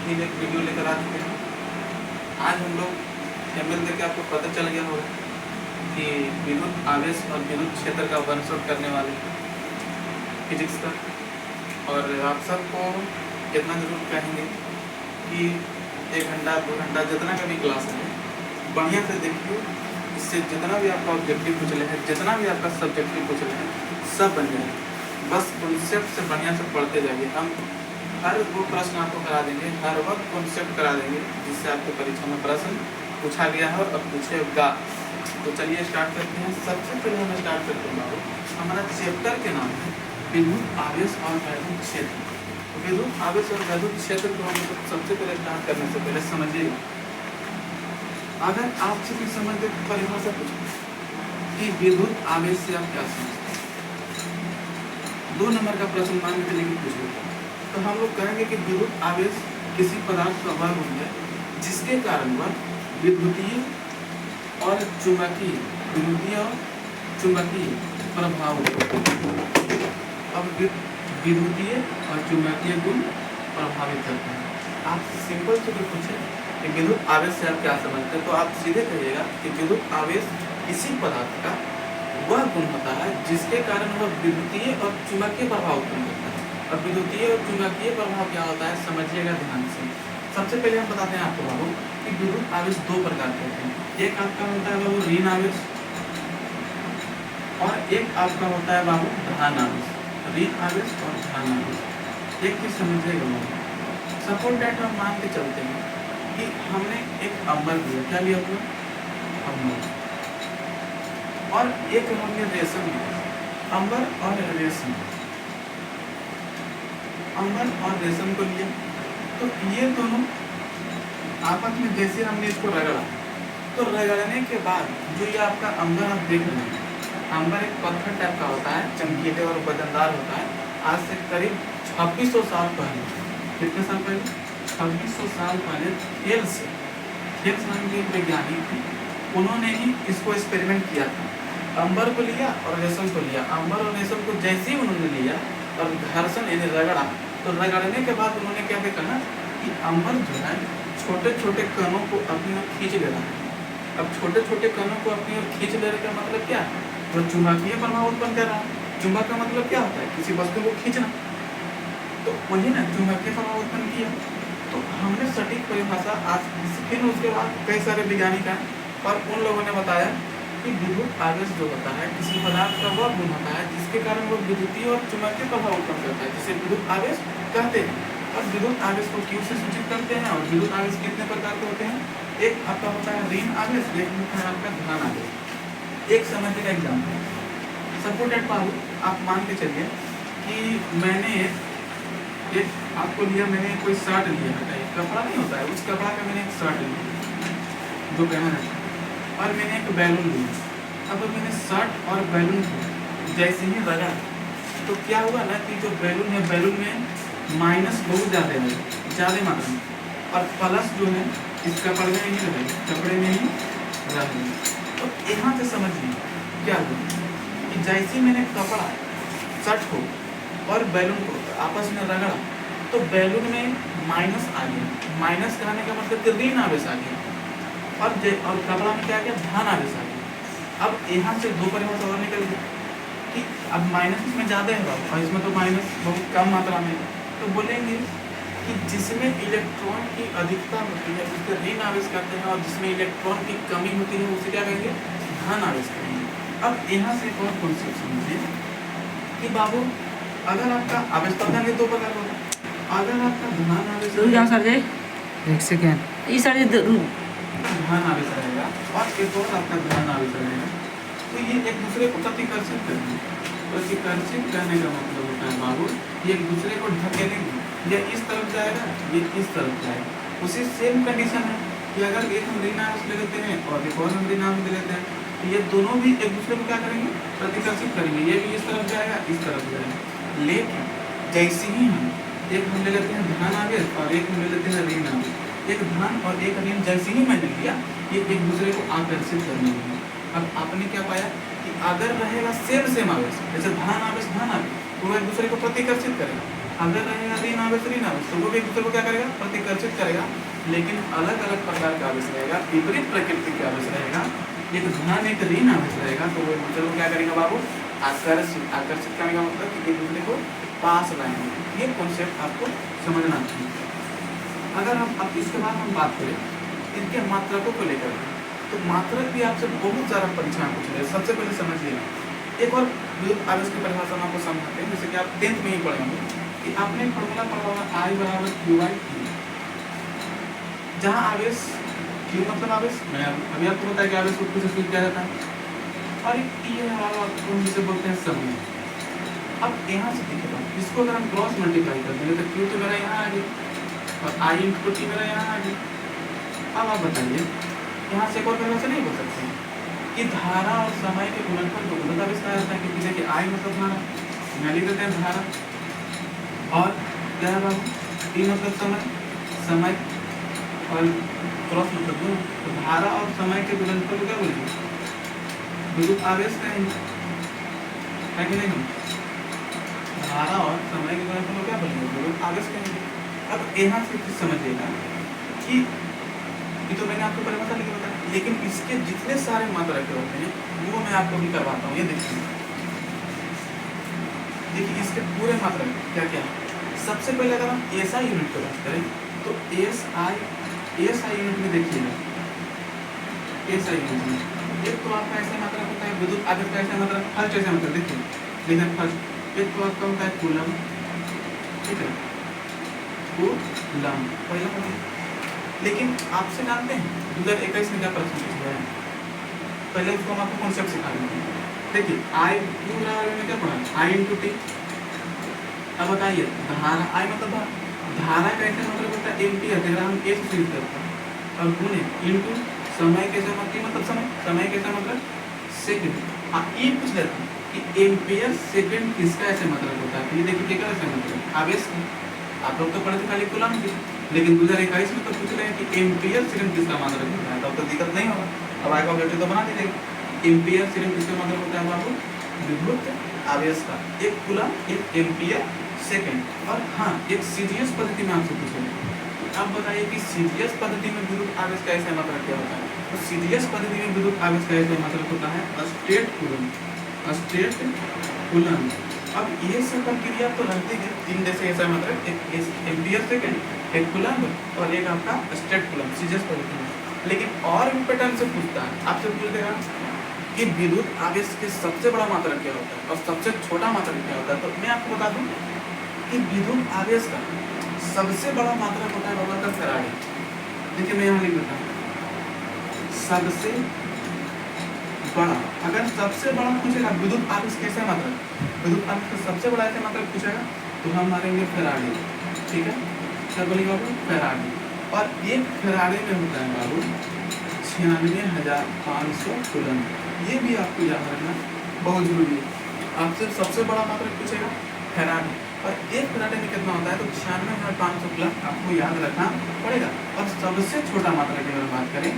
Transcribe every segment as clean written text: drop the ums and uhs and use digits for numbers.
ही एक वीडियो लेकर आ चुके हैं। आज हम लोग एमएल करके आपको पता चल गया होगा कि विद्युत आवेश और विद्युत क्षेत्र का वर्णन करने वाले फिजिक्स का, और आप सबको इतना जरूर कहेंगे कि 1 घंटा 2 घंटा जितना का भी क्लास है बढ़िया से देखिए। इससे जितना भी आपका ऑब्जेक्टिव पूछ रहे हैं, जितना भी आपका सब्जेक्टिव पूछ रहे हैं, सब बन जाएगा। बस कॉन्सेप्ट से बढ़िया से पढ़ते जाइए। हम हर वो प्रश्न आपको करा देंगे, हर वक्त कॉन्सेप्ट करा देंगे जिससे आपको परीक्षा में प्रश्न पूछा गया है और अब पूछेगा। तो चलिए स्टार्ट करते हैं। सबसे पहले हम स्टार्ट करते हैं, हमारा चैप्टर के नाम है विद्युत आवेश और वैद्युत क्षेत्र। विद्युत आवेश और वैद्युत क्षेत्र को हम सबसे पहले स्टार्ट करने से पहले समझिए, अगर आपसे कोई समझ दे परिभाषा पूछे कि विद्युत आवेश से आप क्या समझते हैं, 2 नंबर का प्रश्न मान के चलिए पूछ लेते हैं, तो हम लोग कहेंगे कि विद्युत आवेश किसी पदार्थ का वह गुण है जिसके कारण वह विद्युतीय और चुंबकीय प्रभाव, अब विद्युतीय और चुंबकीय गुण प्रभावित करते हैं। आप सिंपल से पूछे कि विद्युत आवेश से आप क्या समझते हैं, तो आप सीधे कहिएगा कि विद्युत आवेश किसी पदार्थ का वह गुण होता है जिसके कारण वह विद्युतीय और चुंबकीय प्रभाव उत्पन्न करता है। और विद्युतीय और चुंबकीय प्रभाव क्या होता है, समझिएगा ध्यान से। सबसे पहले हम बताते हैं आपको बाबू कि विद्युत आवेश 2 प्रकार के होते हैं। एक आपका होता है बाबू ऋण आवेश और एक आपका होता है बाबू धन आवेश। ऋण आवेश और धन आवेश एक चीज समझिएगा बाबू। सपोज दैट हम मान के चलते हैं कि हमने एक अंबर लिया, क्या लिया अपना अंबर, और एक हमने रेशम लिया। अंबर और रेशम, अंबर और रेशम को लिया, तो ये दोनों आपस में जैसे हमने इसको रगड़ा, तो रगड़ने के बाद जो ये आपका अंबर आप देख रहे हैं, अंबर एक पत्थर टाइप का होता है, चमकीले और वजनदार होता है। आज से करीब 2600 साल पहले, कितने साल पहले, 2600 साल पहले थेल्स नाम के वैज्ञानिक थे, उन्होंने ही इसको एक्सपेरिमेंट किया था। अंबर को लिया और रेशम को लिया। अंबर और रेशम को जैसे ही उन्होंने लिया और घर्षण यानी रगड़ा, तो रगड़ने के बाद उन्होंने क्या देखा ना कि अंबर जो है छोटे छोटे कणों को अपनी ओर खींच ले रहा है। अब छोटे छोटे कणों को अपनी ओर खींच लेने का मतलब क्या है, वो चुंबकीय प्रभाव उत्पन्न कर रहा है। चुंबक का मतलब क्या होता है, किसी वस्तु को खींचना, तो वही ना चुंबकीय प्रभाव उत्पन्न किया। तो हमने सटीक परिभाषा आज, फिर उसके बाद कई सारे वैज्ञानिक हैं और उन लोगों ने बताया कि विद्युत आवेश जो होता है किसी पदार्थ का वह गुण होता है जिसके कारण वो विद्युतीय और चुंबकीय प्रभाव उत्पन्न करता है, जिसे विद्युत आवेश कहते हैं। और विद्युत आवेश को क्यू से सूचित करते हैं। और विद्युत आवेश कितने प्रकार के होते हैं, एक आपका होता है ऋण आवेश, एक होता है आपका धन आवेश। एक समझिएगा एग्जाम्पल, सपोज दैट बाबू आप मान के चलिए कि मैंने एक आपको लिया, मैंने कोई शर्ट लिया, बताइए कपड़ा नहीं होता है, उस कपड़ा का मैंने एक शर्ट लिया जो पहना है, और मैंने एक बैलून लिया। अब मैंने शर्ट और बैलून को जैसे ही रगड़ा, तो क्या हुआ ना कि जो बैलून है, बैलून में माइनस बहुत ज़्यादा है, ज़्यादा मात्रा में, और प्लस जो है इस कपड़े में नहीं रहे, कपड़े में ही रह गए। तो यहाँ से समझिए क्या हुआ कि जैसे मैंने कपड़ा, शर्ट को और बैलून को आपस में रगड़ा, तो बैलून में माइनस आ गया। माइनस कहने का मतलब कि ऋण आवेश आ गया, और कपड़ा में क्या गया, धन आवेश आ गया। अब यहाँ से 2 परिभाषा और निकल गई कि अब माइनस इसमें ज़्यादा है और इसमें तो माइनस बहुत कम मात्रा में। तो बोलेंगे कि जिसमें इलेक्ट्रॉन की अधिकता होती है उसको ऋण आवेश कहते हैं, और जिसमें इलेक्ट्रॉन की कमी होती है उसे क्या कहेंगे, धन आवेश कहेंगे। अब यहाँ से एक और कॉन्सेप्ट समझिए कि बाबू अगर आपका आवेश पता नहीं 2 प्रकार होगा, अगर आपका धन आवेश, एक सेकेंड, धन आवेश रहेगा और एक और आपका धन आवेश रहेगा, तो ये एक दूसरे को प्रतिकर्षित करेंगे। प्रतिकर्षित करने का मतलब होता है बाबू ये एक दूसरे को ढकेलेंगे, ये इस तरफ जाएगा, ये इस तरफ जाएगा। उसी सेम कंडीशन है कि अगर एक हम ऋण आवेश ले लेते हैं और एक और हम ऋण आवेश ले लेते हैं, तो ये दोनों भी एक दूसरे को क्या करेंगे, प्रतिकर्षित करेंगे। ये भी इस तरफ जाएगा, इस तरफ जाएगा। लेकिन जैसे ही हम ले लेते हैं धन आवेश और एक हम ले लेते हैं ऋण आवेश, एक धन और एक ऋण जैसे ही मैंने लिया, ये एक दूसरे को आकर्षित करने लगे। अब आपने क्या पाया कि अगर रहेगा सेम आवेश, जैसे धन आवेश तो वो एक दूसरे को प्रतिकर्षित करेगा, अगर रहेगा ऋण आवेश तो वो भी एक दूसरे को क्या करेगा, प्रतिकर्षित करेगा, लेकिन अलग अलग प्रकार का आवेश रहेगा, विपरीत प्रकृति का आवेश रहेगा। एक धन एक ऋण आवेश रहेगा तो वो एक दूसरे को क्या करेगा बाबू, आकर्षित। आकर्षित करने का मतलब कि एक दूसरे को पास लाएंगे। ये कॉन्सेप्ट आपको समझना चाहिए। अगर हम अब इसके बाद हम बात करें इनके मात्रकों को लेकर, तो मात्रक भी आपसे बहुत सारा परीक्षा में पूछ रहे हैं। सबसे पहले समझिए, एक और विद्युत आवेश की परिभाषा हम आपको समझाते हैं, जैसे कि आप 10th में ही पढ़े होंगे कि आपने फॉर्मूला पढ़ा होगा I बराबर Q/T, जहाँ आवेश Q मतलब आवेश, मैं अभी आपको बताया कि आवेश को कुछ स्पीड किया जाता है, और एक T है आपको जिसे बोलते हैं समय। अब यहाँ से देखिएगा, इसको अगर हम क्रॉस मल्टीप्लाई करते हैं तो Q तो मेरा यहाँ आ गया और I इंटू T मेरा यहाँ आ गया। अब आप बताइए, यहाँ से एक और परिभाषा नहीं बोल सकते हैं कि धारा और समय के गुणनफल को गुणता आवेश कहा जाता है, क्योंकि देखिए I मतलब धारा, यहाँ लिख देते हैं धारा, और क्या है बाबू, T मतलब समय, समय और क्रॉस मतलब गुण, तो धारा और समय के गुणनफल को क्या बोलेंगे, विद्युत आवेश कहेंगे, है कि नहीं। धारा और समय के गुणनफल को क्या बोलेंगे, विद्युत आवेश कहेंगे। अब यहाँ से कुछ समझिएगा कि ये तो मैंने आपको परिभाषा लिख बताया, लेकिन इसके जितने सारे मात्रक होते हैं वो मैं आपको भी करवाता हूँ। ये देखिए इसके पूरे मात्रक क्या क्या है। सबसे पहले अगर हम एसआई यूनिट की बात करें तो एसआई यूनिट में देखिएगा, एसआई यूनिट में एक तो आपका ऐसा मात्रक होता है विद्युत आवेश का, ऐसा मात्रक फर्स्ट ऐसा मात्रक देखिए फर्स्ट एक तो आपका होता है कूलम, ठीक है, कूलम पहला होता है। लेकिन आपसे जानते हैं 2021 में क्या प्रश्न पूछा गया है, पहले उसको हम आपको कॉन्सेप्ट सिखा देते हैं। देखिए I Q बराबर में क्या पढ़ा, I इंटू T। अब बताइए धारा, I मतलब धारा का ऐसा मतलब होता है एम्पियर, जगह हम A से यूज करते हैं, और गुणे इंटू समय कैसा मतलब समय कैसा मतलब सेकंड। हाँ ये पूछ लेते हैं कि एम्पियर सेकंड किसका ऐसे मतलब होता है, ये देखिए क्या ऐसा मतलब आवेश। आप लोग तो पढ़े थे खाली कूलम की, लेकिन 2021 में तो पूछ रहे हैं कि एम्पियर सेकंड किसका मात्रक होता है, तब तो दिक्कत नहीं होगा। अब आएगा ऑब्जेक्टिव तो बना दीजिएगा, एम्पियर सेकंड किसका मात्रक होता है बाबू, विद्युत आवेश का। एक कूलम एक एम्पियर सेकंड। और हाँ एक सीजीएस पद्धति में आपसे पूछेंगे, अब बताइए कि सीजीएस पद्धति में विद्युत आवेश का ऐसा मात्रक क्या होता है। तो सीजीएस पद्धति में विद्युत आवेश का ऐसा मात्रक होता है स्टेट कूलम, स्टेट कूलम। अब ये सब प्रक्रिया तो रहती है तीन जैसे ऐसा मतलब एक एम्पियर सेकंड, एक कूलम और एक आपका स्टेट कूलम सीजीएस पद्धति में। लेकिन और भी पैटर्न से पूछता है, आपसे पूछ देगा कि विद्युत आवेश के सबसे बड़ा मात्रक क्या होता है और सबसे छोटा मात्रक क्या होता है। तो मैं आपको बता दूं कि विद्युत आवेश का सबसे बड़ा मात्रक होता है बाबा का फैराडे। देखिए मैं यहाँ लिख देता हूँ, सबसे बड़ा, अगर सबसे बड़ा पूछेगा विद्युत आवेश कैसे मात्रक, विद्युत आवेश का सबसे बड़ा ऐसे मात्रक पूछेगा तो हम मारेंगे फैराडे, ठीक है, क्या बोलेंगे बाबू फैराडे। और एक फैराडे में होता है बाबू 96,500 कूलम। ये भी आपको याद रखना बहुत जरूरी है। आपसे सबसे बड़ा मात्रक पूछेगा फैराडे, और एक फैराडे में कितना होता है तो 96,500 कूलम आपको याद रखना पड़ेगा। और सबसे छोटा मात्रक की अगर बात करें,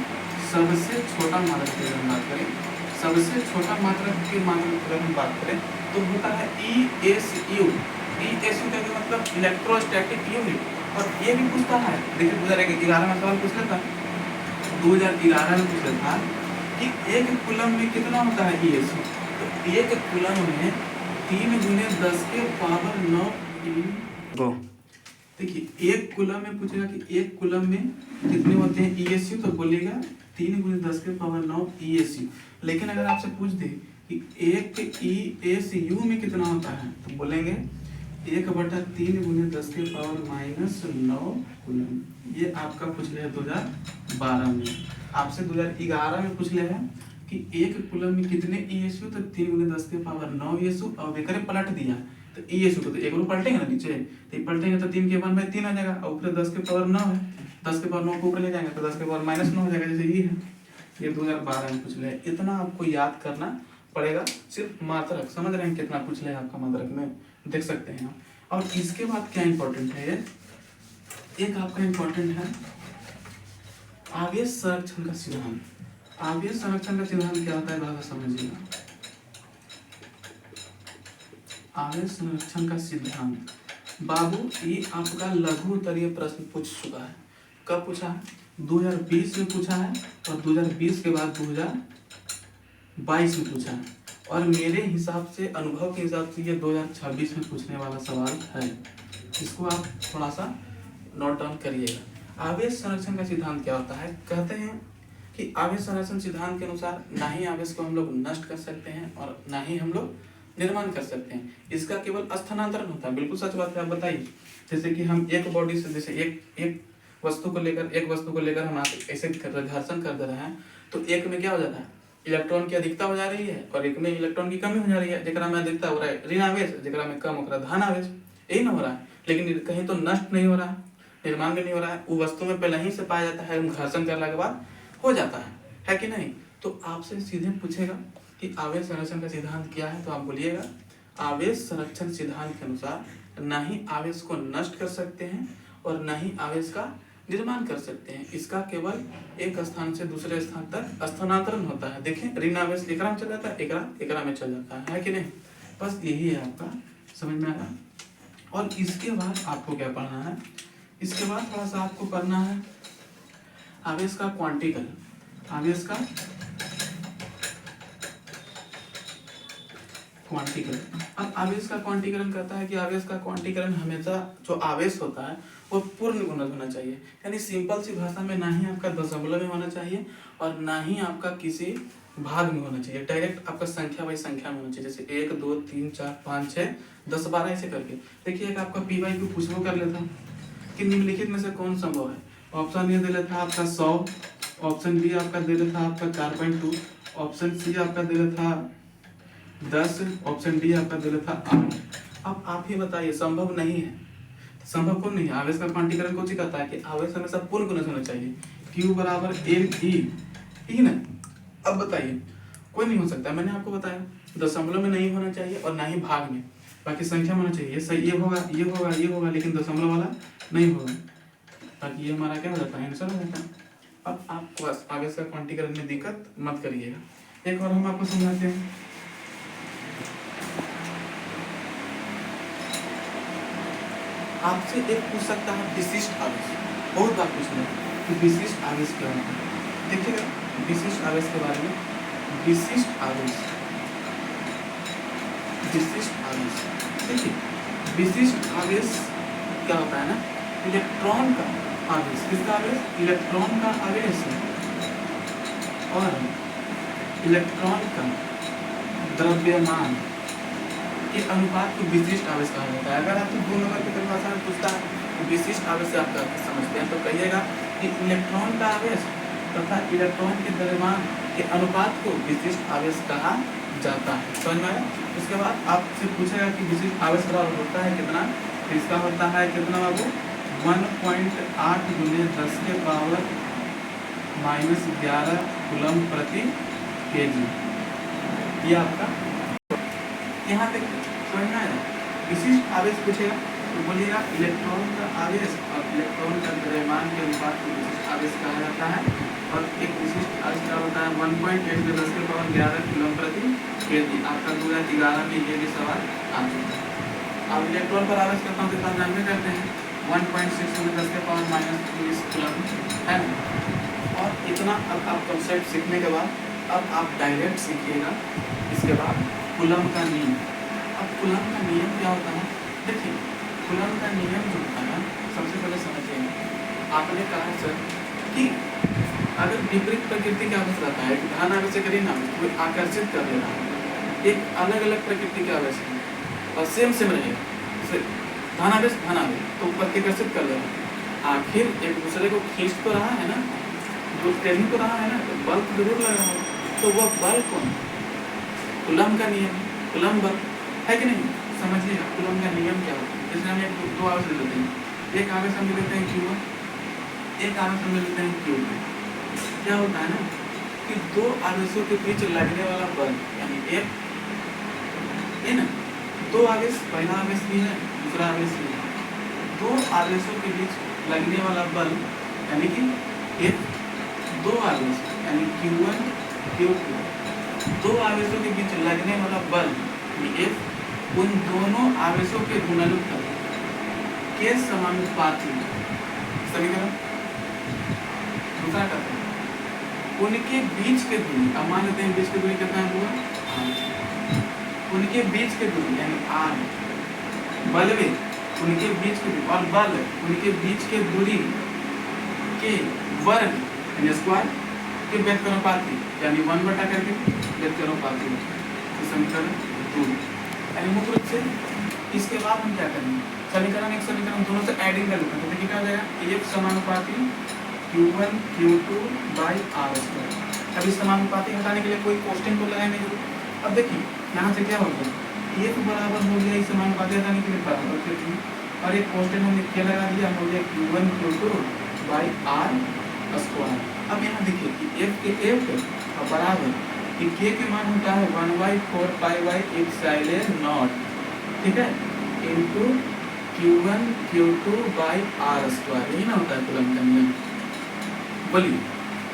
सबसे छोटा मात्रक की अगर बात करें, सबसे छोटा मात्रक की मात्रक अगर हम बात करें तो होता है ESU। ESU का मतलब इलेक्ट्रोस्टैटिक यूनिट। और ये भी पूछता है, देखिए 2011 में सवाल पूछ लेता, 2011 में पूछ लेता कि एक कूलम में कितना होता है ESU। तो एक कूलम में 3 × 10⁻⁹ देखिए एक कूलम में पूछेगा कि एक कूलम में कितने होते हैं ESU, तो बोलेगा 3 × 10⁻⁹ ESU। लेकिन अगर आपसे पूछ दे कि एक ESU में कितना होता है तो बोलेंगे 1/3 × 10⁻⁻⁹ कूलम। ये आपका पूछ लिया 2012 में। आपसे 2011 में पूछ लिया है कि एक कूलम में कितने ESU, तो 3 × 10⁻⁹ ESU। और बेकर पलट दिया तो ESU को तो एक पलटेंगे ना नीचे, तो पलटेंगे तो 3 के 1/3 आ जाएगा, और ऊपर 10⁻9 है, 10⁻9 को ऊपर ले जाएंगे तो 10⁻−9 हो जाएगा, जैसे ये है। ये 2012 में पूछ लिया। इतना आपको याद करना पड़ेगा, सिर्फ मात्रक। समझ रहे हैं कितना पूछ लिया आपका मात्रक में, देख सकते हैं। और इसके बाद क्या इंपॉर्टेंट है, एक आपका इंपॉर्टेंट है आवेश संरक्षण का सिद्धांत। आवेश संरक्षण का सिद्धांत क्या होता है बराबर समझिएगा। आवेश संरक्षण का सिद्धांत बाबू ये आपका लघु उत्तरीय प्रश्न पूछ चुका है। कब पूछा है? 2020 में पूछा है और 2020 के बाद 2022 में पूछा है, और मेरे हिसाब से, अनुभव के हिसाब से ये 2026 में पूछने वाला सवाल है। इसको आप थोड़ा सा नोट डाउन करिएगा। आवेश संरक्षण का सिद्धांत क्या होता है? कहते हैं कि आवेश संरक्षण सिद्धांत के अनुसार ना ही आवेश को हम लोग नष्ट कर सकते हैं और ना ही हम लोग निर्माण कर सकते हैं, इसका केवल स्थानांतरण होता है। बिल्कुल सच बात है। आप बताइए, जैसे कि हम एक बॉडी से, जैसे एक वस्तु को लेकर हम ऐसे घर्षण कर दे रहे हैं, तो एक में क्या हो जाता है? इलेक्ट्रॉन की अधिकता हो जा रही है और एक में इलेक्ट्रॉन की कमी हो जा रही है। जेकरा में अधिकता हो रहा है ऋण आवेश, जेकरा में कम हो रहा है धन आवेश, यही ना हो रहा है। लेकिन कहीं तो नष्ट नहीं हो रहा है, निर्माण भी नहीं हो रहा है, वो वस्तु में पहले ही से पाया जाता है, घर्षण करने के बाद हो जाता है कि नहीं? तो आपसे सीधे पूछेगा कि आवेश संरक्षण का सिद्धांत क्या है, तो आप बोलिएगा आवेश संरक्षण सिद्धांत के अनुसार ना ही आवेश को नष्ट कर सकते हैं और ना ही आवेश का निर्माण कर सकते हैं, इसका केवल एक स्थान से दूसरे स्थान तक स्थानांतरण होता है। देखें, ऋण आवेश एकरा में चल जाता है, एकरा में चल जाता है कि नहीं? बस यही है आपका, समझ में आया। और इसके बाद आपको क्या पढ़ना है? इसके बाद थोड़ा सा आपको पढ़ना है आवेश का क्वांटिकल। आवेश का क्वांटीकरण। अब आवेश का क्वांटीकरण कहता है कि आवेश का क्वांटीकरण हमेशा जो आवेश होता है वो पूर्ण गुणज होना चाहिए, यानी सिंपल सी भाषा में ना ही आपका दशमलव में होना चाहिए और ना ही आपका किसी भाग में होना चाहिए, डायरेक्ट आपका संख्या बाई संख्या में होना चाहिए। जैसे 1 2 3 4 5 6 10 12 ऐसे करके। देखिए, आपका पी वाई को पूछो कर लेता कि निम्नलिखित में से कौन संभव है। ऑप्शन ए दे लेता है आपका 100, ऑप्शन बी आपका दे लेता है आपका 4.2, ऑप्शन सी आपका दे लेता है 10, ऑप्शन डी आपका दे लेता है 8। अब आप ही बताइए, संभव नहीं है। संभव कौन नहीं है? आवेश का क्वांटीकरण कौन सी कहता है कि आवेश हमेशा पूर्ण गुणज होना चाहिए, Q बराबर LE, ठीक है ना? अब बताइए, कोई नहीं हो सकता। मैंने आपको बताया दशमलव में नहीं होना चाहिए और ना ही भाग में, बाकी संख्या में होना चाहिए। सही ये होगा, ये होगा, ये होगा, लेकिन दशमलव वाला नहीं होगा, ताकि ये हमारा क्या हो जाता है? आंसर हो जाता है। अब आप बस आवेश का क्वांटीकरण में दिक्कत मत करिएगा। एक और हम आपको समझाते हैं। आपसे एक पूछ सकता है विशिष्ट आवेश, बहुत बार पूछ रहे हैं कि विशिष्ट आवेश क्या होता है। देखिएगा विशिष्ट आवेश के बारे में। विशिष्ट आवेश, विशिष्ट आवेश, देखिए विशिष्ट आवेश क्या होता है ना? इलेक्ट्रॉन का आवेश। किसका आवेश? इलेक्ट्रॉन का आवेश और इलेक्ट्रॉन का द्रव्यमान के अनुपात को विशिष्ट आवेश कहा जाता है। अगर आपको 2 नंबर की परिभाषा में पूछता है तो विशिष्ट आवेश से आप समझते हैं, तो कहिएगा कि इलेक्ट्रॉन का आवेश तथा इलेक्ट्रॉन के द्रव्यमान के अनुपात को विशिष्ट आवेश कहा जाता है। समझ में आया? उसके बाद आपसे पूछेगा कि विशिष्ट आवेश बराबर होता है कितना? तो इसका होता है कितना बाबू? 1.8 × 10⁻⁻11 कूलम प्रति केजी। ये आपका यहाँ तक समझ में आया? विशिष्ट आवेश पूछेगा तो बोलिएगा इलेक्ट्रॉन का आवेश और इलेक्ट्रॉन का द्रव्यमान के अनुपात को विशिष्ट आवेश कहा जाता है। और एक विशिष्ट आवेश क्या होता है? 1.8 × 10⁻11 कूलम प्रति केजी। आपका 2011 में ये भी सवाल आ चुका है। अब इलेक्ट्रॉन पर आवेश करता हूँ कितना जानते करते हैं? 1.6 × 10⁻⁻20 कूलम है। और इतना अब आप कॉन्सेप्ट सीखने के बाद अब आप डायरेक्ट सीखिएगा इसके बाद कूलम का नियम। अब कूलम का नियम क्या होता है? देखिए, कूलम का नियम जो होता है, सबसे पहले समझिए। आपने कहा सर कि अगर विपरीत प्रकृति का आवेश रहता है, धन आवेश से ऋण आवेश कोई आकर्षित कर देना है, एक अलग अलग प्रकृति का आवेश है और सेम रहेगा, धन आवेश तो प्रतिकर्षित कर देना, आखिर एक दूसरे को खींच तो रहा है ना, जो टेढ़ी तो रहा है ना, तो बल तो जरूर लगा होगा। तो वह बल कौन? कूलम का नियम, कूलम बल है कि नहीं? समझिएगा कूलम का नियम क्या होता है। जैसे हम 2 आवेश ले लेते हैं, एक आवेश हम लेते हैं Q1, एक आवेश हम लेते हैं Q2। क्या होता है ना कि 2 आवेशों के बीच लगने वाला बल यानी F है ना, 2 आवेश, पहला आवेश भी है, दूसरा आवेश भी है, 2 आवेशों के बीच लगने वाला बल यानी कि F, 2 आवेश यानी Q1 Q2, 2 आवेशों के बीच लगने वाला बल F उन दोनों आवेशों के गुणनफल के समानुपाती समीकरण। दूसरा कहते हैं उनके बीच के दूरी, अब मान लेते हैं बीच की दूरी कितना हुआ r, उनके बीच के दूरी यानी r, बलवे उनके बीच की दूरी और बल उनके बीच के दूरी के वर्ग यानी स्क्वायर के व्यक्तिगत यानी 1 बटा करके व्यक्तिगत तो समीकरण 2। यानी मुख्य रूप से इसके बाद हम क्या करेंगे, समीकरण एक समीकरण दोनों से एडिंग कर लेते हैं। तो देखिए क्या हो जाएगा, एक समानुपाती Q1 Q2 by are square. अब इस समानुपाती हटाने के लिए कोई क्वेश्चन को लगाएंगे जरूर। अब देखिए यहाँ से क्या हो गया, एक बराबर हो गया इस समानुपाती हटाने के लिए बराबर क्योंकि, और एक क्वेश्चन हमने क्या लगा दिया, हो गया Q1 Q2 by are square. अब यहाँ देखिए कि f के f बराबर कि k के मान होता है 1/4 पाई बाई एप्सिलॉन नॉट, ठीक है, into Q1 Q2 by are square. यही ना होता है कूलम का नियम, बोलिए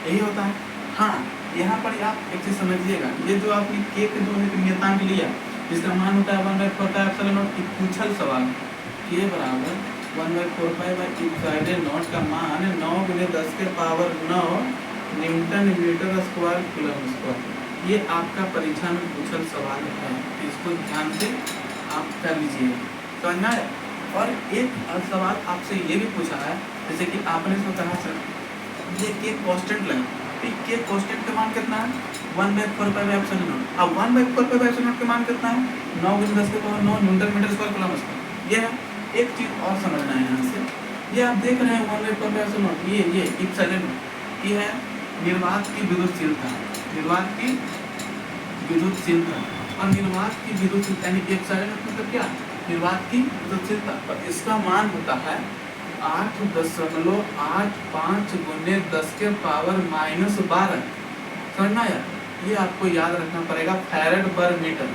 यही होता है। हाँ यहाँ पर आप एक चीज समझिएगा, ये जो आपने k के जो है नियतांक लिया जिसका मान होता है 1/4 पाई एप्सिलॉन नॉट, पूछल सवाल k बराबर 1/4 पाई बाई एप्सिलॉन नॉट का मान 9 × 10 के power 9 newton metre square coulomb square. ये आपका परीक्षा में पूछल सवाल है, इसको ध्यान से आप कर लीजिए, समझना है। और एक सवाल आपसे ये भी पूछा है, जैसे कि आपने इसको कहा सर ये के कांस्टेंट लगा, तो के कांस्टेंट का मान कितना है 1/4 पाई बाई एप्सिलॉन नॉट। अब 1/4 पाई बाई एप्सिलॉन नॉट का मान कितना है 9 × 10 के power 9 newton metre square coulomb square. ये है एक चीज और समझना है यहाँ से, ये आप देख रहे हैं 1/4 पाई एप्सिलॉन नॉट, ये एप्सिलॉन ये है निर्वात की विद्युतशीलता, निर्वात की विद्युतशीलता, और निर्वात की विद्युतशीलता यानी एप्सिलॉन मतलब क्या, निर्वात की विद्युतशीलता, और इसका मान होता है 8.85 × 10 के पावर -12। समझना यार, ये आपको याद रखना पड़ेगा, फैरेड पर मीटर,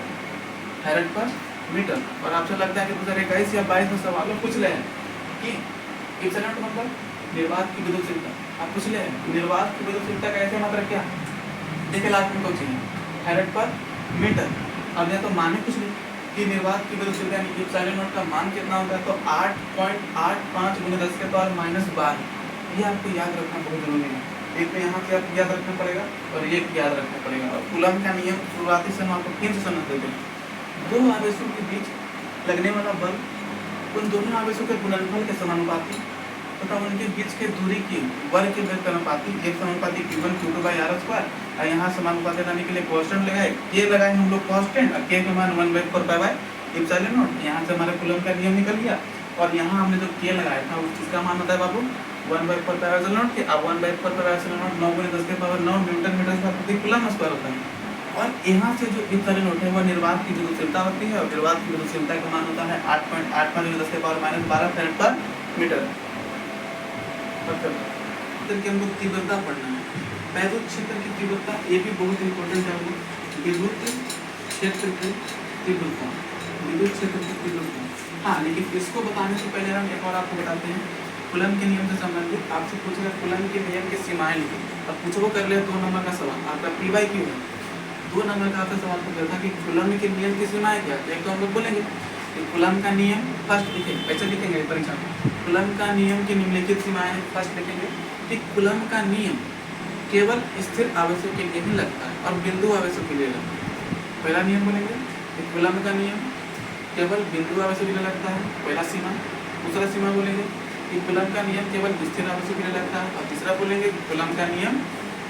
फैरेड पर मीटर। और आपसे लगता है कि 2021 या 22 में सवालों पूछ रहे हैं कि एप्सिलॉन मतलब निर्वात की विद्युतशीलता, आप पूछ ले निर्वात की विद्युतशीलता का ऐसे मतलब क्या, देखिए लास्ट में कोचिंग फैरेड पर मीटर। अब यह तो माने कुछ नहीं कि निर्वात की विद्युतशीलता यानी एप्सिलॉन नॉट का मान कितना होता है, तो 8.85 × 10 के पावर -12। ये आपको याद रखना बहुत जरूरी है, एक तो यहाँ से आपको याद रखना पड़ेगा और ये याद रखना पड़ेगा। और कूलम का नियम शुरुआती से हम आपको फिर से समझ देते हैं, दो आवेशों के बीच लगने वाला बल उन दोनों आवेशों के गुणनफल के समानुपाती तथा उनके बीच के दूरी की वर्ग के व्यक्तिगत एक समानुपाती Q1 Q2 by are square. और यहाँ समानुपाती लाने के लिए कांस्टेंट लगाए, के लगाए हम लोग कांस्टेंट, और के का मान 1/4 पाई बाई एप्सिलॉन नॉट। यहाँ से हमारा कूलम का नियम निकल गया, और यहाँ हमने जो के लगाया था उसका मान होता है बाबू 1/4 पाई एप्सिलॉन नॉट के। अब 1/4 पाई एप्सिलॉन नॉट 9 × 10 के पावर 9 न्यूटन मीटर स्क्वायर प्रति कूलम स्क्वायर होता है। और यहाँ से जो एप्सिलॉन नॉट है वह निर्वात की विद्युतशीलता होती है, और निर्वात की विद्युतशीलता का मान होता है 8.85 × 10 के पावर -12 फैरेड पर मीटर। क्षेत्र की हमको तीव्रता पढ़ना है, वैद्युत क्षेत्र की तीव्रता, ये भी बहुत इंपॉर्टेंट है। विद्युत क्षेत्र की तीव्रता, विद्युत क्षेत्र की तीव्रता। हाँ लेकिन इसको बताने से पहले हम एक और आपको बताते हैं, कूलम के नियम से संबंधित आपसे पूछेगा कूलम के नियम की सीमाएं लिखिए। अब पूछो कर ले 2 नंबर का सवाल आपका P/Q है, 2 नंबर का आपसे सवाल पूछा था कि कूलम के नियम की सीमाएं क्या। एक तो हम लोग बोलेंगे कि कूलम का नियम फर्स्ट लिखेंगे, ऐसे लिखेंगे परीक्षा में, कूलम का नियम की निम्नलिखित सीमाएं फर्स्ट लिखेंगे कि कूलम का नियम केवल स्थिर आवेशों के लिए ही लगता है और बिंदु आवेशों के लिए लगता है। पहला नियम बोलेंगे कि कूलम का नियम केवल बिंदु आवेशों के लिए लगता है, पहला सीमा। दूसरा सीमा बोलेंगे कि कूलम का नियम केवल स्थिर आवेशों के लिए लगता है, और तीसरा बोलेंगे कि कूलम का नियम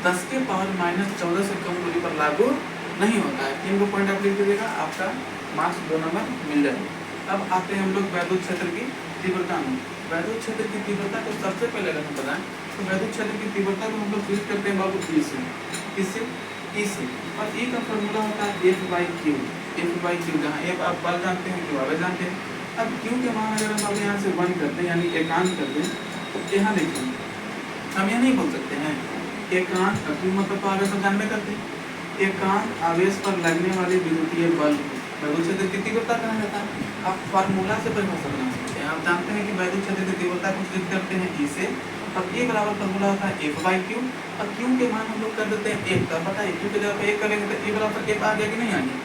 10 के पावर -14 से कम दूरी पर लागू नहीं होता है। 3 पॉइंट आप लिख दीजिएगा, आपका मार्क्स 2 नंबर मिल जाएगा। अब आते हैं हम लोग वैद्युत क्षेत्र की तीव्रता में। वैद्युत क्षेत्र की तीव्रता को सबसे पहले अगर हम बताएं तो वैद्युत क्षेत्र की तीव्रता को हम लोग फिक्स करते हैं बाबू E से, किससे, E से। और E का फॉर्मूला होता है F/Q, F/Q, जहाँ F आप बल जानते हैं, Q आवेश जानते हैं। अब Q के मान अगर हम यहाँ से 1 करते हैं यानी एकांक कर दें, तो यहाँ देखिए हम यह नहीं बोल सकते हैं एकांक, Q मतलब आवेश जानने करते हैं, एकांक आवेश पर लगने वाले विद्युतीय बल वैद्युत क्षेत्र की तीव्रता कहा जाता है। आप फार्मूला से परिभाषा बना सकते हैं, आप जानते हैं कि वैद्युत क्षेत्र की तीव्रता को सिद्ध करते हैं E से। अब E बराबर फार्मूला होता है F/Q, और Q के मान हम लोग कर देते हैं 1 का, बताइए Q के जगह पे 1 करेंगे तो E बराबर F आ गया कि नहीं आ गया,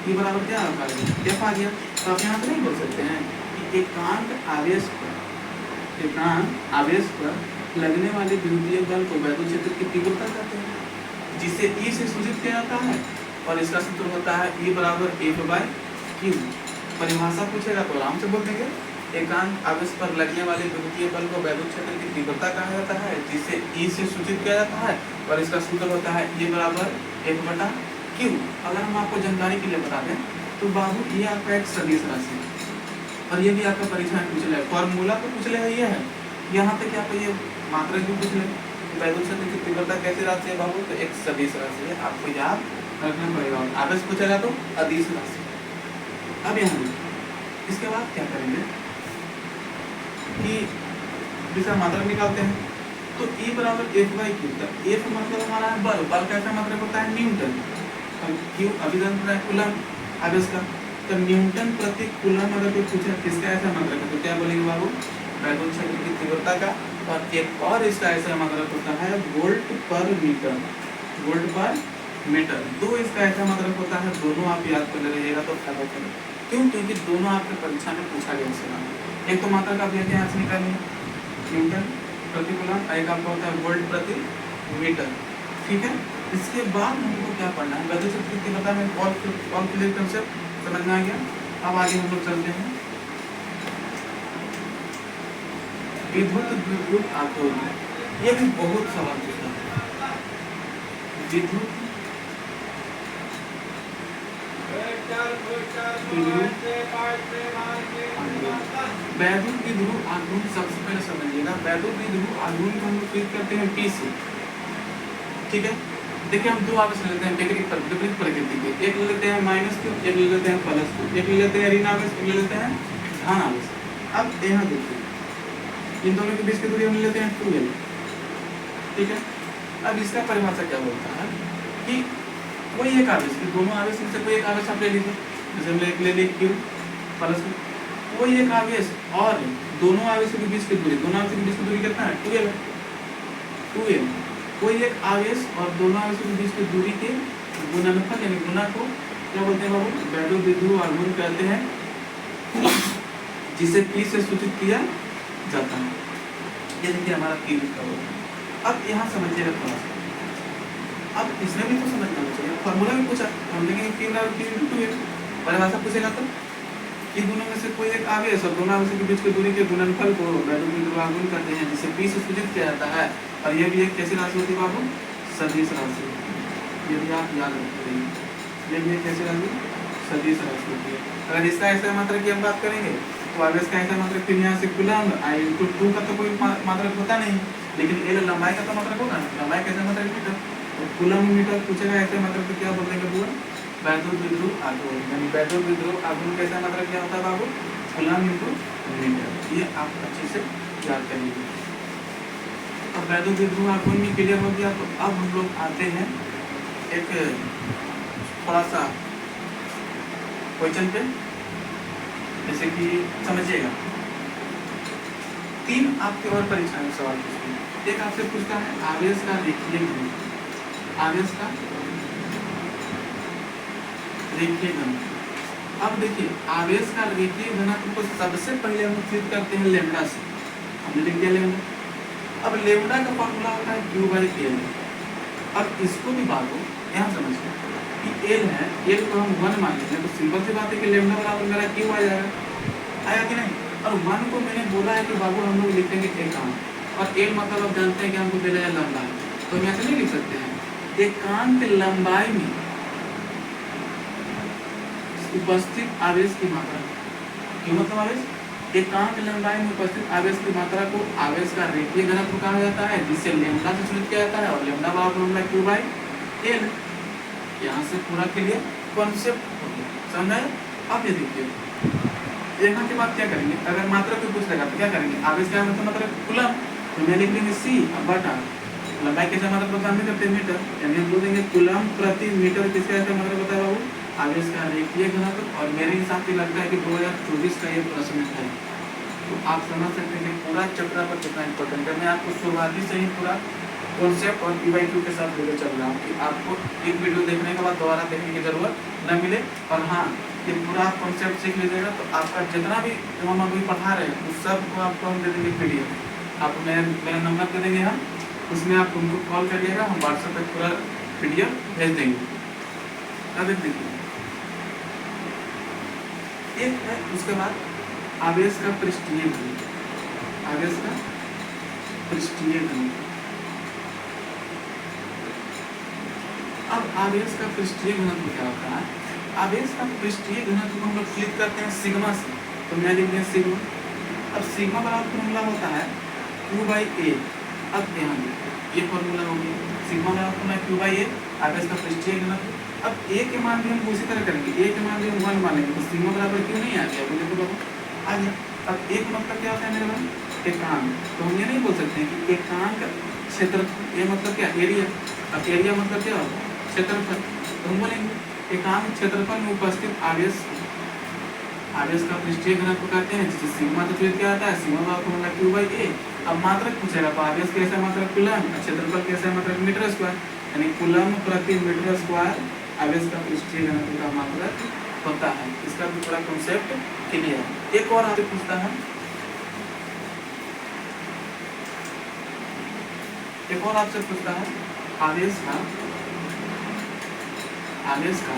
E बराबर क्या आ गया, F आ गया। तो आप यहाँ से नहीं बोल सकते हैं कि एकांक आवेश पर एकांक आवेश पर लगने वाले विद्युतीय बल को वैद्युत क्षेत्र की तीव्रता कहते हैं, जिसे E से सूचित किया जाता है और इसका सूत्र होता है E बराबर F/Q। परिभाषा पूछेगा तो आराम से बोल देंगे। एकांक आवेश पर लगने वाले विद्युतीय बल को वैद्युत क्षेत्र की तीव्रता कहा जाता है, जिसे E से सूचित किया जाता है और इसका सूत्र होता है E बराबर F/Q। अगर हम आपको जानकारी के लिए बता दें तो बाबू ये आपका एक सदिश राशि है और ये भी आपका परीक्षा में पूछ ले, फॉर्मूला तो पूछ ले ये है, यहाँ तक आपको ये मात्रा भी पूछ ले। वैद्युत क्षेत्र की तीव्रता कैसी राशि है बाबू, तो एक सदिश राशि है, आपको याद रखना पड़ेगा। आवेश पूछेगा तो अदिश राशि। अब यहाँ इसके बाद क्या करेंगे कि दूसरा मात्रक निकालते हैं, तो E बराबर F/Q। F मतलब हमारा है बल, बल कैसा मात्रक होता है न्यूटन, और Q अभिधान है कूलम आवेश का, तो न्यूटन प्रति कूलम अगर कोई पूछे किसका ऐसा मात्रक है तो क्या बोलेंगे बाबू, वैद्युत क्षेत्र की तीव्रता का। और एक और इसका ऐसा मात्रक होता है वोल्ट पर मीटर, वोल्ट पर मीटर। दो इसका ऐसा मात्रक होता है, दोनों आप याद कर लीजिएगा तो फायदा करें। क्यों, क्योंकि दोनों आपके परीक्षा में पूछा गया सवाल। एक तो मात्रक आप यहाँ से निकालिए न्यूटन प्रति कूलम, एक आपका होता है वोल्ट प्रति मीटर, ठीक है। इसके बाद हमको क्या पढ़ना है, वैद्युत क्षेत्र की तीव्रता में ऑल क्लियर कंसेप्ट समझ में आ गया। अब आगे हम लोग चलते हैं विद्युत द्विध्रुव आघूर्ण। ये भी बहुत सवाल पूछता है, विद्युत वैद्युत द्विध्रुव आघूर्ण। सबसे पहले समझिएगा वैद्युत द्विध्रुव आघूर्ण को हम लोग प्रीत करते हैं P से, ठीक है। देखिए हम दो आवेश लेते हैं विपरीत प्रकृति के, एक ले लेते हैं माइनस को, एक ले लेते हैं प्लस को, एक ले लेते हैं ऋण आवेश, एक ले लेते हैं धन आवेश। अब यहाँ देखिए इन दोनों के बीच की दूरी हम लेते हैं 2L, ठीक है। अब इसका परिभाषा क्या बोलता है कि कोई एक आवेश, दोनों आवेश में से कोई एक आवेश आप ले लीजिए, जैसे हम ले लिए Q प्लस कोई एक आवेश और दोनों आवेशों के बीच की दूरी, दोनों आवेशों के बीच की दूरी कितना है 2L, 2L। कोई एक आवेश और दोनों आवेशों के बीच की दूरी के गुणनफल यानी गुना को क्या बोलते हैं बाबू, वैद्युत द्विध्रुव आघूर्ण कहते हैं, जिसे P से सूचित किया जाता है। ये देखिए हमारा P लिखा हुआ है। अब यहाँ समझिएगा थोड़ा सा, अब इसमें भी तो समझना चाहिए, फॉर्मूला भी पूछा हम देखेंगे P बराबर Q × 2L। परिभाषा पूछेगा तो कि दोनों में से कोई एक आवेश और दोनों आवेशों के बीच की दूरी के गुणनफल को वैद्युत द्विध्रुव आघूर्ण कहते हैं, जिसे P से सूचित किया जाता है। और ये भी एक कैसी राशि होती है बाबू, सदिश राशि। ये भी आप याद रखिए, ये भी एक कैसी राशि, सदिश राशि होती है। अगर इसका ऐसा मात्रक की हम बात करेंगे तो आवेश का ऐसा मात्रक फिर यहाँ से कूलम I/2 का तो कोई मात्रक होता नहीं, लेकिन L लंबाई का तो मात्रक होगा, लंबाई कैसा मात्रक मीटर, तो कूलम मीटर पूछेगा ऐसे मात्रक तो क्या बोल देंगे पूरा वैद्युत द्विध्रुव आघूर्ण। यानी वैद्युत द्विध्रुव आघूर्ण कैसा मात्रक क्या होता है बाबू, कूलम × मीटर। ये आप अच्छे से याद कर लीजिए। अब वैद्युत द्विध्रुव आघूर्ण में क्लियर हो गया, तो अब हम लोग आते हैं एक थोड़ा सा क्वेश्चन पे, जैसे कि समझिएगा 3 आपके और परीक्षा में सवाल पूछते हैं। एक आपसे पूछता है आवेश का रेखीय घन, आवेश का रेखीय घन। अब देखिए आवेश का रेखीय घनत्व को सबसे पहले हम सिद्ध करते हैं लेमडा से, हमने लिख दिया लेमडा। अब लेमडा का फॉर्मूला होता है Q/L। अब इसको भी बात हो यहाँ समझिए कि L है, L को हम 1 मान लेंगे तो सिंपल सी बात है कि लेमडा बराबर मेरा Q आ जाएगा, आया कि नहीं। और 1 को मैंने बोला है कि बाबू हम लोग लिखेंगे एकांक, और L मतलब आप जानते हैं कि हमको दे रहा है लंबाई, तो हम यहाँ से नहीं लिख सकते हैं। एकांक लंबाई में उपस्थित आवेश की मात्रा, क्यों मतलब आवेश, एकांक लंबाई में उपस्थित आवेश की मात्रा को आवेश का रेखीय घनत्व कहा जाता है, जिससे लेमडा से सूचित किया जाता है, और लेमडा बराबर होता है Q/L। यहाँ से पूरा क्लियर कॉन्सेप्ट हो गया, समझ आया। अब ये देखिए यहाँ के बाद क्या करेंगे, अगर मात्रा को पूछ लेगा तो क्या करेंगे, आवेश का मतलब कूलम, तो मैं लिख लेंगे C बटा लंबाई कैसा मतलब बता करते मीटर, यानी हम बोल देंगे कूलम प्रति मीटर किसका ऐसा मतलब बताया बाबू, आवेश का रेखीय घनत्व। और मेरे हिसाब से लगता है कि 2024 का ये प्रश्न है, तो आप समझ सकते हैं कि पूरा चैप्टर पर कितना इंपॉर्टेंट है। मैं आपको शुरुआती से ही पूरा कॉन्सेप्ट और P/Q के साथ लेकर चल रहा हूँ कि आपको एक वीडियो देखने के बाद दोबारा देखने की जरूरत न मिले। और हाँ, ये पूरा आप कॉन्सेप्ट सीख लीजिएगा तो आपका जितना भी जो हम अभी पढ़ा रहे हैं उस सब को आपको हम दे देंगे PDF। आप मेरा नंबर दे देंगे हम, उसमें आप उनको कॉल करिएगा, हम व्हाट्सएप पे पूरा PDF भेज देंगे। अब देखिए एक है, उसके बाद आवेश का पृष्ठीय घनत्व। आवेश का पृष्ठीय घनत्व। अब आवेश का पृष्ठीय घनत्व क्या होता है? आवेश का पृष्ठीय घनत्व को हम लोग क्लिक करते हैं सिग्मा से, तो मैं लिख दिया सिग्मा। अब सिग्मा बराबर फॉर्मूला होता है Q/A। अब ध्यान ये फॉर्मूला हो गया, सिग्मा बराबर Q/A आवेश का पृष्ठीय घनत्व। अब A के मान भी हम उसी तरह करेंगे, A के मान भी हम 1 मानेंगे, तो सिग्मा बराबर क्यों नहीं आ गया? बोले तो बाबू आ गया। अब एक मतलब क्या होता है मेरे भाई? एकांक। तो हम ये नहीं बोल सकते हैं कि एकांक क्षेत्र, ये मतलब क्या? एरिया। अब एरिया मतलब क्या होता है? क्षेत्रफल। तो हम बोलेंगे एकांक क्षेत्रफल में उपस्थित आवेश, आवेश का पृष्ठीय घनत्व कहते हैं, जिसे सिग्मा तो फिर क्या आता है? सिग्मा का फॉर्मूला Q/A। अब मात्रक पूछेगा तो आवेश कैसा मात्रक कूलम, क्षेत्रफल कैसा मात्रक मीटर स्क्वायर, यानी कूलम प्रति मीटर स्क्वायर आवेश का पृष्ठीय घनत्व का मात्रक होता है। इसका भी पूरा कॉन्सेप्ट क्लियर। एक और आपसे पूछता है, एक और आपसे पूछता है आवेश का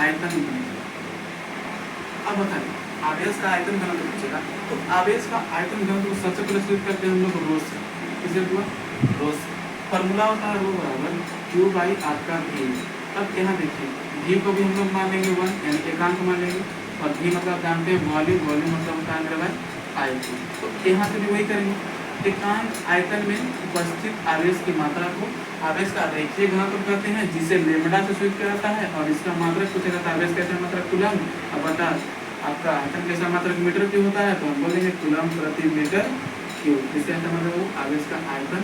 आयतन घनत्व। अब बताइए आवेश का आयतन घनत्व पूछेगा तो आवेश का आयतन घनत्व सबसे पहले शुरू करते हैं हम लोग रो से। किसे हुआ? रो से। फॉर्मूला होता है रो बराबर Q/V। अब यहाँ देखिए V को भी हम लोग मान लेंगे 1, यानी एकांक मान लेंगे, और V मतलब जानते हैं वॉल्यूम, वॉल्यूम मतलब होता है मेरा भाई आयतन। तो यहाँ से भी वही करेंगे, एकांक आयतन में उपस्थित आवेश की मात्रा को आवेश का रेखीय घनत्व कहते हैं, जिसे लेमडा से सूचित किया जाता है, और इसका मात्रक पूछेगा तो आवेश कैसा मात्रक कूलम। अब बता आपका आयतन कैसा मात्रक मीटर क्यूब होता है, तो हम बोलेंगे कूलम प्रति मीटर क्यूब। इसका मतलब आवेश का आयतन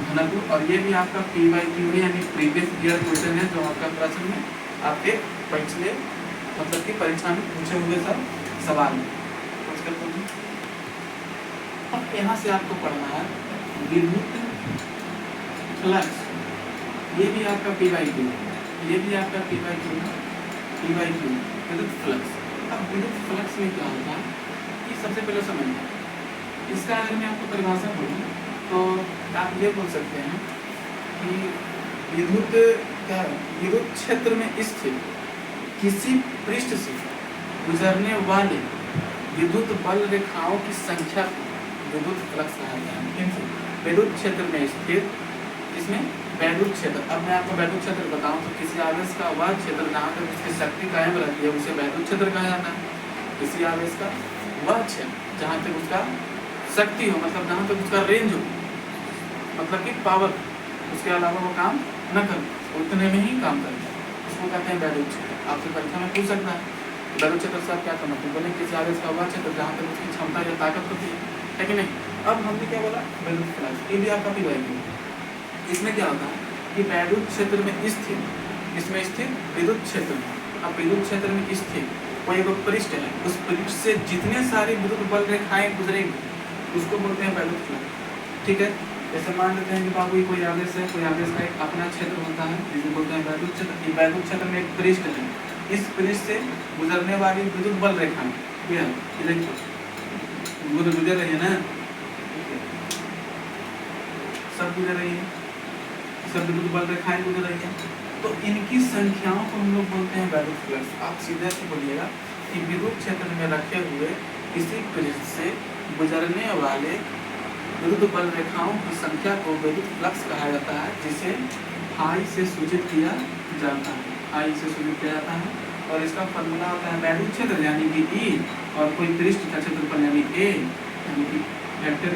घनत्व। और ये भी आपका P/Q है, यानी प्रीवियस ईयर क्वेश्चन है, जो आपका प्रश्न में आपके पिछले मतलब की परीक्षा में पूछे हुए सब सवाल है। अब यहाँ से आपको पढ़ना है विद्युत फ्लक्स। ये भी आपका P/Q, ये भी आपका P/Q विद्युत फ्लक्स। अब विद्युत फ्लक्स में क्या होता है कि सबसे पहले समझना, इसका अगर मैं आपको परिभाषा बोलूँ तो आप ये बोल सकते हैं कि विद्युत क्या, विद्युत क्षेत्र में स्थित किसी पृष्ठ से गुजरने वाले विद्युत बल रेखाओं की संख्या को विद्युत फ्लक्स कहा जाता है। विद्युत क्षेत्र में स्थित, इसमें वैद्युत क्षेत्र। अब मैं आपको वैद्युत क्षेत्र बताऊं तो किसी आवेश का वह क्षेत्र जहाँ तक उसकी शक्ति कायम रहती है उसे वैद्युत क्षेत्र कहा जाता है। किसी आवेश का वह क्षेत्र जहाँ तक उसका शक्ति हो, मतलब जहाँ तक उसका रेंज हो, मतलब कि पावर, उसके अलावा वो काम न कर, उतने में ही काम करे, उसको कहते हैं वैद्युत क्षेत्र। आपसे परीक्षा में पूछ सकता है वैद्युत क्षेत्र से आप क्या करना, तो बोले किसी आवेश का वह क्षेत्र जहाँ तक उसकी क्षमता या ताकत होती है कि नहीं। अब हमने क्या बोला? वैद्युत फ्लक्स। ये भी आपका P/Q। इसमें क्या होता है कि वैद्युत क्षेत्र में स्थित, इसमें स्थित विद्युत क्षेत्र में, अब विद्युत क्षेत्र में स्थित कोई एक पृष्ठ है, उस पृष्ठ से जितने सारी विद्युत बल रेखाएं गुजरेंगी उसको बोलते हैं वैद्युत फ्लक्स। ठीक है, जैसे मान लेते हैं कि बाबू कोई आवेश है, कोई आवेश का एक अपना क्षेत्र होता है जिसे बोलते हैं वैद्युत क्षेत्र। वैद्युत क्षेत्र में एक पृष्ठ है, इस पृष्ठ से गुजरने वाली विद्युत बल रेखाएं गुजर रही है ना, सब गुजर रही है, सब विद्युत बल रेखाएं गुजर रही है, तो इनकी संख्याओं को हम लोग बोलते हैं वैद्युत फ्लक्स। आप सीधे से बोलिएगा कि विद्युत क्षेत्र में रखे हुए किसी पृष्ठ से गुजरने वाले विद्युत बल रेखाओं की संख्या को विद्युत फ्लक्स कहा जाता है, जिसे I से सूचित किया जाता है, I से सूचित किया जाता है। और इसका फॉर्मूला होता है वैद्युत क्षेत्र यानी कि E, और कोई पृष्ठ का क्षेत्रफल यानी A, यानी कि वेक्टर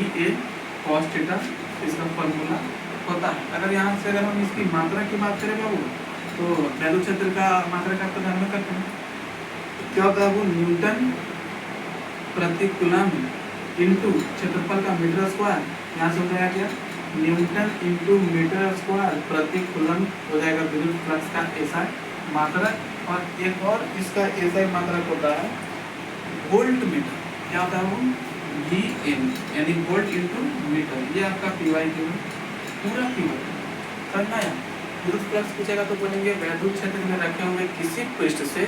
EA cos थीटा, इसका फॉर्मूला होता है। अगर यहाँ से अगर हम इसकी मात्रा की बात करें बाबू, तो वैद्युत क्षेत्र का मात्रा का तो ध्यान में करते हैं, क्या होता है वो न्यूटन प्रति कूलम इंटू क्षेत्रफल का मीटर स्क्वायर, यहाँ से हो जाएगा क्या न्यूटन इंटू मीटर स्क्वायर प्रति कूलम हो जाएगा विद्युत फ्लक्स का ऐसा मात्रक। और एक और इसका ऐसा ही मात्रक होता है वोल्ट मीटर, क्या होता है वो VN, यानी वोल्ट इंटू मीटर। ये आपका P/Q पूरा P/Q करना है। विद्युत फ्लक्स पूछेगा तो बोलेंगे वैद्युत क्षेत्र में रखे हुए किसी पृष्ठ से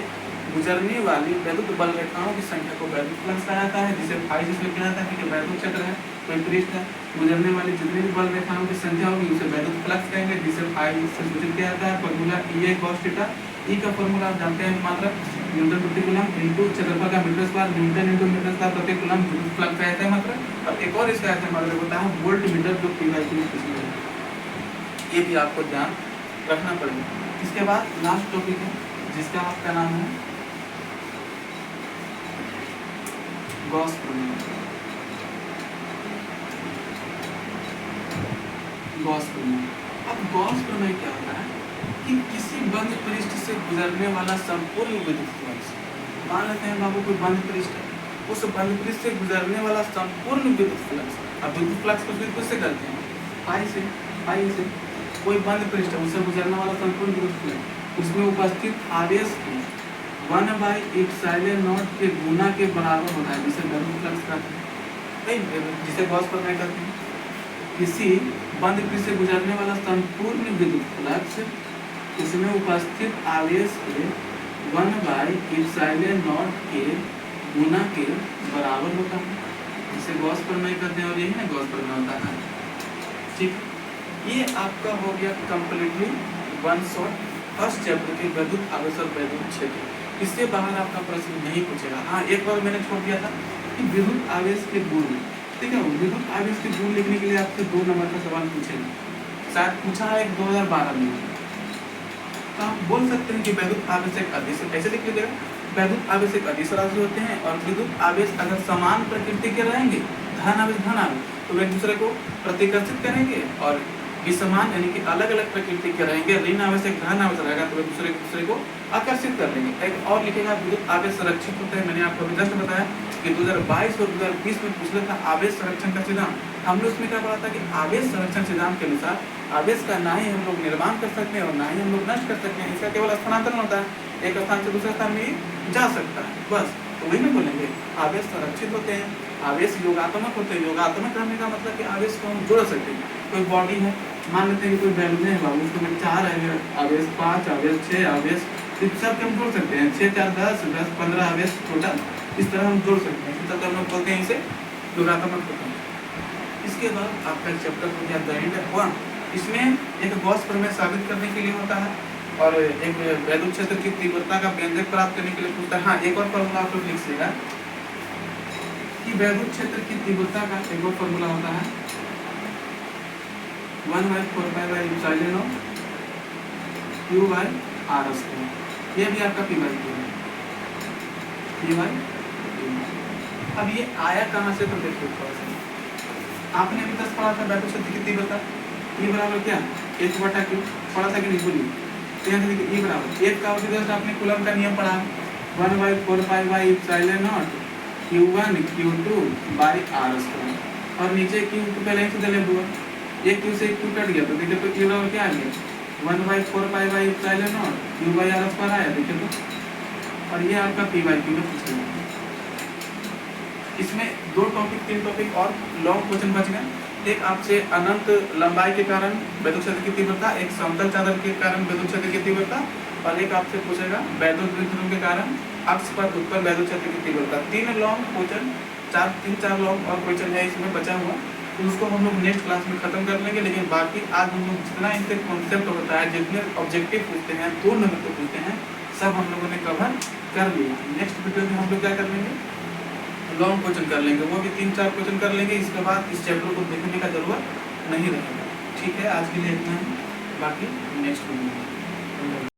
गुजरने वाली वैद्युत बल रेखाओं की संख्या को वैद्युत फ्लक्स कहा जाता है, जिसे फाई जिसमें लिखा जाता है कि वैद्युत क्षेत्र है, कोई पृष्ठ है, गुजरने वाली जितनी भी बल रेखाओं की संख्या होगी उसे वैद्युत फ्लक्स कहेंगे, जिसे फाई से सूचित किया जाता है। Formula E cos theta, E का फॉर्मूला आप जानते हैं मात्रा न्यूटन प्रति कूलम इनटू क्षेत्रफल का metre square, newton into metre square प्रति कूलम विद्युत फ्लक्स का आता है मात्रा। अब एक और इसका आता है मात्रा होता है वोल्ट मीटर, जो P/Q में ये भी आपको ध्यान रखना पड़ेगा। इसके बाद लास्ट टॉपिक है जिसका आपका नाम है गॉस प्रमेय। गॉस प्रमेय, अब गॉस प्रमेय क्या होता है कि किसी बंद पृष्ठ से गुजरने वाला संपूर्ण विद्युत फ्लक्स, मान लेते हैं बाबू कोई बंद पृष्ठ है, उस बंद पृष्ठ से गुजरने वाला संपूर्ण विद्युत फ्लक्स, अब विद्युत फ्लक्स को किससे करते हैं, फाई से कोई बंद पृष्ठ है उससे गुजरने वाला संपूर्ण विद्युत फ्लक्स, उसमें उपस्थित आवेश की 1/ε0 के गुना के बराबर होता है, जिसे विद्युत फ्लक्स कहते हैं, जिसे गॉस प्रमेय कहते हैं। किसी बंद पृष्ठ से गुजरने वाला संपूर्ण विद्युत फ्लक्स उसमें उपस्थित आवेश के 1/ε0 के गुना के बराबर होता है, जिसे गॉस प्रमेय कहते हैं, और यही ना गॉस प्रमेय होता है। ठीक, ये आपका हो गया completely one shot first chapter के विद्युत आवेश और विद्युत क्षेत्र। इससे बाहर आपका प्रश्न नहीं पूछेगा। हाँ, एक बार मैंने छोड़ दिया था कि विद्युत आवेश के गुण, ठीक है, विद्युत आवेश के गुण लिखने के लिए आपसे 2 नंबर का सवाल पूछेगा, शायद पूछा है 2012 में, तो आप बोल सकते हैं कि विद्युत आवेश एक अदिश, ऐसे लिख लीजिएगा, विद्युत आवेश एक अदिश राशि होते हैं, और विद्युत आवेश अगर समान प्रकृति के रहेंगे, धन आवेश तो वे एक दूसरे को प्रतिकर्षित करेंगे, और विसमान यानी कि अलग अलग प्रकृति के रहेंगे, ऋण आवेश एक धन आवेश रहेगा तो वे दूसरे को आकर्षित कर लेंगे। एक और लिखेगा विद्युत आवेश संरक्षित होते हैं, मैंने आपको अभी जस्ट बताया कि 2022 और 2020 में पूछा था आवेश संरक्षण का सिद्धांत, हमने उसमें क्या पढ़ा था कि आवेश संरक्षण सिद्धांत के अनुसार आवेश का ना ही हम लोग निर्माण कर सकते हैं और ना ही हम लोग नष्ट कर सकते हैं, इसका केवल स्थानांतरण होता है, एक स्थान से दूसरे स्थान में जा सकता है, बस। तो वही में बोलेंगे आवेश संरक्षित होते हैं, आवेश योगात्मक होते हैं, योगात्मक करने का मतलब कि आवेश को हम जोड़ सकते हैं। कोई बॉडी है, मान लेते हैं कि कोई बैलून है बाबू, उसमें 4 है आवेश, 5 आवेश, 6 आवेश, इस सब के हम जोड़ सकते हैं, 6 4 10 10 15 आवेश टोटल, इस तरह हम जोड़ सकते हैं, इस तरह हम लोग बोलते हैं इसे योगात्मक होता है। इसके बाद आपका चैप्टर हो गया द एंड हुआ, इसमें एक गॉस प्रमेय साबित करने के लिए होता है, और एक विद्युत क्षेत्र की तीव्रता का व्यंजक प्राप्त करने के लिए पूछता है। हाँ, एक और फॉर्मूला आप लोग लिख लीजिएगा कि विद्युत क्षेत्र की तीव्रता का एक और फॉर्मूला होता है 1/4πε0 Q/r², ये भी आपका P/Q है, P/Q। अब ये आया कहाँ से, तो देखिए थोड़ा सा आपने अभी 10 पढ़ा था विद्युत क्षेत्र की तीव्रता, ये बराबर क्या 1/q पढ़ा था कि नहीं, बोलिए। तो यहाँ से देखिए E बराबर 1 का अवधि आपने कूलम का नियम पढ़ा, 1/4πε0 Q1 Q2/r², और नीचे Q तो पहले ही से दे हुआ, एक Q से एक Q कट गया, तो देखिए तो Q बराबर क्या आ गया 1/4πε0 Q/r² आया, देखिए तो, और ये आपका P/Q में पूछा गया। इसमें 2 टॉपिक 3 टॉपिक और लॉन्ग क्वेश्चन बच गए, एक आपसे अनंत लंबाई के कारण विद्युत क्षेत्र की तीव्रता, एक समतल चादर के कारण विद्युत क्षेत्र की तीव्रता, और एक आपसे पूछेगा विद्युत विध्रुव के कारण अक्ष पर उत्पन्न विद्युत क्षेत्र की तीव्रता। 3 लॉन्ग क्वेश्चन, 4 लॉन्ग और क्वेश्चन है इसमें बचा हुआ, तो उसको हम लोग नेक्स्ट क्लास में खत्म कर लेंगे। लेकिन बाकी आज हम लोग जितना इनसे कॉन्सेप्ट होता है, जितने ऑब्जेक्टिव पूछते हैं, 2 नंबर को पूछते हैं, सब हम लोगों ने कवर कर लिया। नेक्स्ट वीडियो में हम लोग क्या कर लेंगे, लॉन्ग क्वेश्चन कर लेंगे, वो भी 3-4 क्वेश्चन कर लेंगे, इसके बाद इस चैप्टर को देखने का जरूरत नहीं रहेगा। ठीक है, आज के लिए इतना है, बाकी नेक्स्ट वीडियो में।